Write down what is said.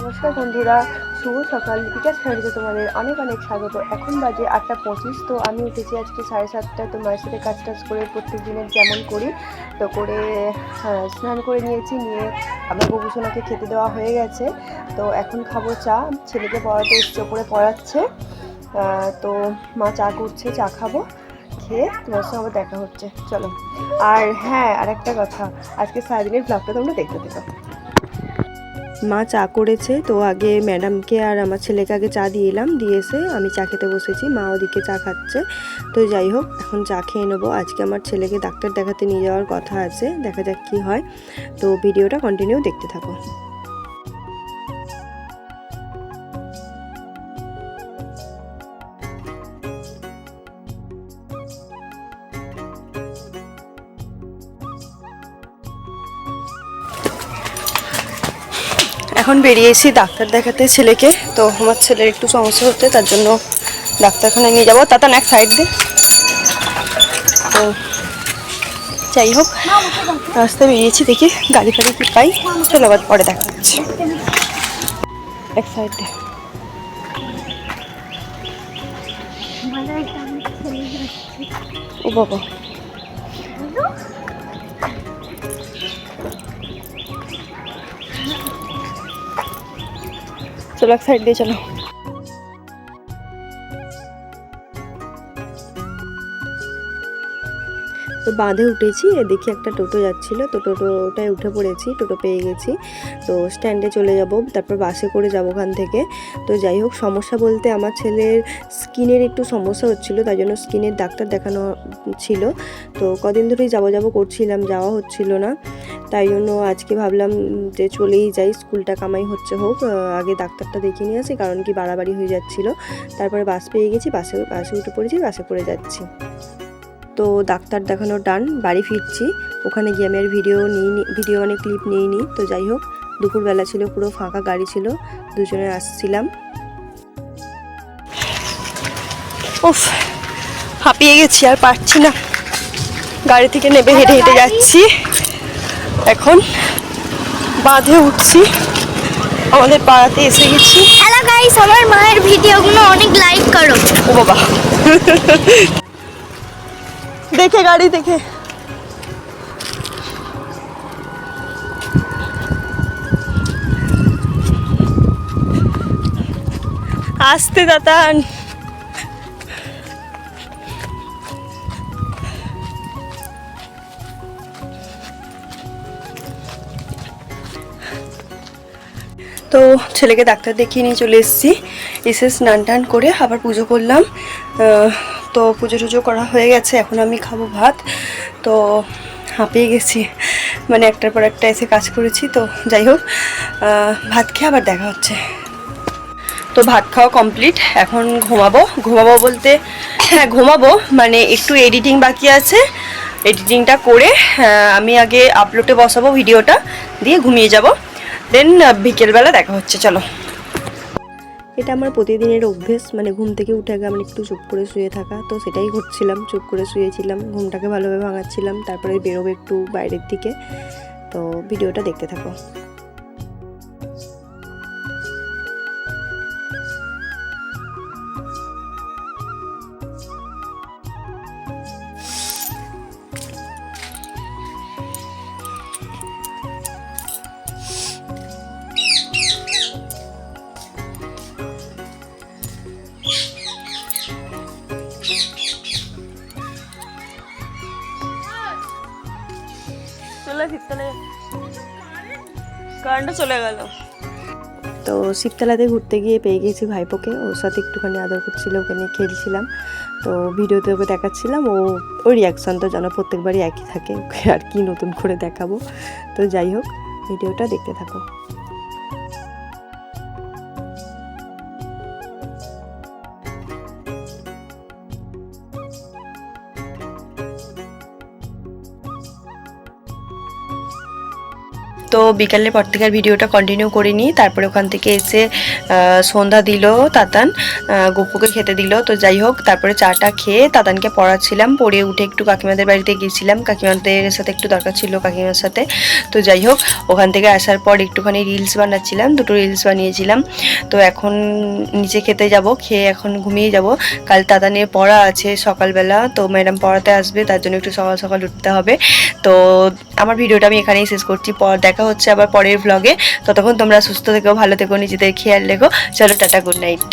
নমস্কার বন্ধুরা, শুভ সকাল। বিকাশ ফ্যামিলিতে তোমাদের অনেক অনেক স্বাগত। এখন বাজে 8:25। তো আমি উঠেছি আজকে 7:30টায়। তো মায়ের সাথে কাজ টাজ করে প্রত্যেক দিনের যেমন করি তো করে স্নান করে নিয়েছি। নিয়ে আমার বাবুসোনাকে খেতে দেওয়া হয়ে গেছে। তো এখন খাবো চা। ছেলেকে পড়াতে এসছে, করে পড়াচ্ছে। তো মা চা করছে, চা খাবো। খেয়ে তোমার সঙ্গে আবার দেখা হচ্ছে, চলো। আর হ্যাঁ, আর একটা কথা, আজকে সারাদিনের ব্লগটা তোমরা দেখতে থাকো। মা চা করেছে, তো আগে ম্যাডামকে আর আমার ছেলেকে আগে চা দিয়ে এলাম। দিয়ে এসে আমি চা খেতে বসেছি, মা ওদিকে চা খাচ্ছে। তো যাই হোক, এখন চা খেয়ে নেবো। আজকে আমার ছেলেকে ডাক্তার দেখাতে নিয়ে যাওয়ার কথা আছে, দেখা যাক কি হয়। তো ভিডিওটা কন্টিনিউ দেখতে থাকো। এখন বেরিয়েছি ডাক্তার দেখাতে ছেলেকে। তো আমার ছেলের একটু সমস্যা হচ্ছে, তার জন্য ডাক্তারখানায় নিয়ে যাবো। তাতা এক সাইড দিয়ে। তো যাই হোক, রাস্তায় বেরিয়েছি, দেখি গাড়ি ফাড়ি কি পাই। চলো আবার পরে দেখা হচ্ছে। এক সাইড দিয়ে। ও বাবা, চলো এক সাইড দিয়ে চলো। তো বাঁধে উঠেছি, দেখি একটা টোটো যাচ্ছিল, তো টোটোটায় উঠে পড়েছি, টোটো পেয়ে গেছি। তো স্ট্যান্ডে চলে যাব, তারপর বাসে করে যাব ওখান থেকে। তো যাই হোক, সমস্যা বলতে আমার ছেলের স্কিনের একটু সমস্যা হচ্ছিল, তাই জন্য স্কিনের ডাক্তার দেখানো ছিল। তো কদিন ধরেই যাব করছিলাম, যাওয়া হচ্ছিল না। তাই জন্য আজকে ভাবলাম যে চলেই যাই, স্কুলটা কামাই হচ্ছে হোক, আগে ডাক্তারটা দেখিয়ে নিয়ে আসি, কারণ কি বাড়াবাড়ি হয়ে যাচ্ছিল। তারপরে বাস পেয়ে গেছি, বাসে উঠে পড়েছি, বাসে করে যাচ্ছি। তো ডাক্তার দেখানো ডান, বাড়ি ফিরছি। ওখানে গিয়ে আমি আর ভিডিও মানে ক্লিপ নিইনি। তো যাই হোক, দুপুরবেলা ছিল, পুরো ফাঁকা গাড়ি ছিল, দুজনে আসছিলাম। উফ, হাঁপিয়ে গেছি, আর পারছি না। গাড়ি থেকে নেমে হেঁটে হেঁটে যাচ্ছি। এখন বাঁধে উঠছি, আমাদের পাড়াতে এসে গেছি। হ্যালো গাইস, আমার মায়ের ভিডিওগুলো অনেক লাইক করো। ও বাবা, দেখে গাড়ি দেখে। আসতে দাতান। তো ছেলেকে ডাক্তার দেখিয়ে নিয়ে চলে এসেছি। এসে স্নান টান করে আবার পুজো করলাম। তো পুজো টুজো করা হয়ে গেছে, এখন আমি খাবো ভাত। তো হাঁপিয়ে গেছি, মানে একটার পর একটা এসে কাজ করেছি। তো যাই হোক, ভাত খেয়ে আবার দেখা হচ্ছে। তো ভাত খাওয়া কমপ্লিট, এখন ঘুমাবো বলতে হ্যাঁ ঘুমাবো, মানে একটু এডিটিং বাকি আছে। এডিটিংটা করে আমি আগে আপলোডে বসাবো ভিডিওটা, দিয়ে ঘুমিয়ে যাব। দেন বিকেলবেলা দেখা হচ্ছে, চলো। এটা আমার প্রতিদিনের অভ্যেস, মানে ঘুম থেকে উঠে আগে আমি একটু চুপ করে শুয়ে থাকা। তো সেটাই করছিলাম, চুপ করে শুয়েছিলাম, ঘুমটাকে ভালোভাবে ভাঙাচ্ছিলাম। তারপরে বেরোবো একটু বাইরের দিকে। তো ভিডিওটা দেখতে থাকো। কারেন্টটা চলে গেল। তো শিবতলাতে ঘুরতে গিয়ে পেয়ে গেছি ভাইপোকে, ওর সাথে একটুখানি আদর করছিল, ওকে নিয়ে খেলছিলাম। তো ভিডিওতে ওকে দেখাচ্ছিলাম, ওর রিয়াকশান তো জানো প্রত্যেকবারই একই থাকে, ওকে আর কি নতুন করে দেখাবো। তো যাই হোক, ভিডিওটা দেখতে থাকো। তো বিকালের পর থেকে আর ভিডিওটা কন্টিনিউ করিনি। তারপরে ওখান থেকে এসে সন্ধ্যা দিল তাতান, গপুকে খেতে দিল। তো যাই হোক, তারপরে চাটা খেয়ে তাতানকে পড়াচ্ছিলাম, পড়ে উঠে একটু কাকিমাদের বাড়িতে গিয়েছিলাম, কাকিমাদের সাথে একটু দরকার ছিল কাকিমার সাথে। তো যাই হোক, ওখান থেকে আসার পর একটুখানি রিলস বানাচ্ছিলাম, 2টো রিলস বানিয়েছিলাম। তো এখন নিচে খেতে যাব, খেয়ে এখন ঘুমিয়ে যাব। কাল তাতানের পড়া আছে সকালবেলা, তো ম্যাডাম পড়াতে আসবে, তার জন্য একটু সকাল সকাল উঠতে হবে। তো আমার ভিডিওটা আমি এখানেই শেষ করছি, দেখা হচ্ছে আবার পরের ভ্লগে। ততক্ষণ তোমরা সুস্থ থেকো, ভালো থেকো, নিজেদের খেয়াল রেখো। চলো টাটা, গুড নাইট।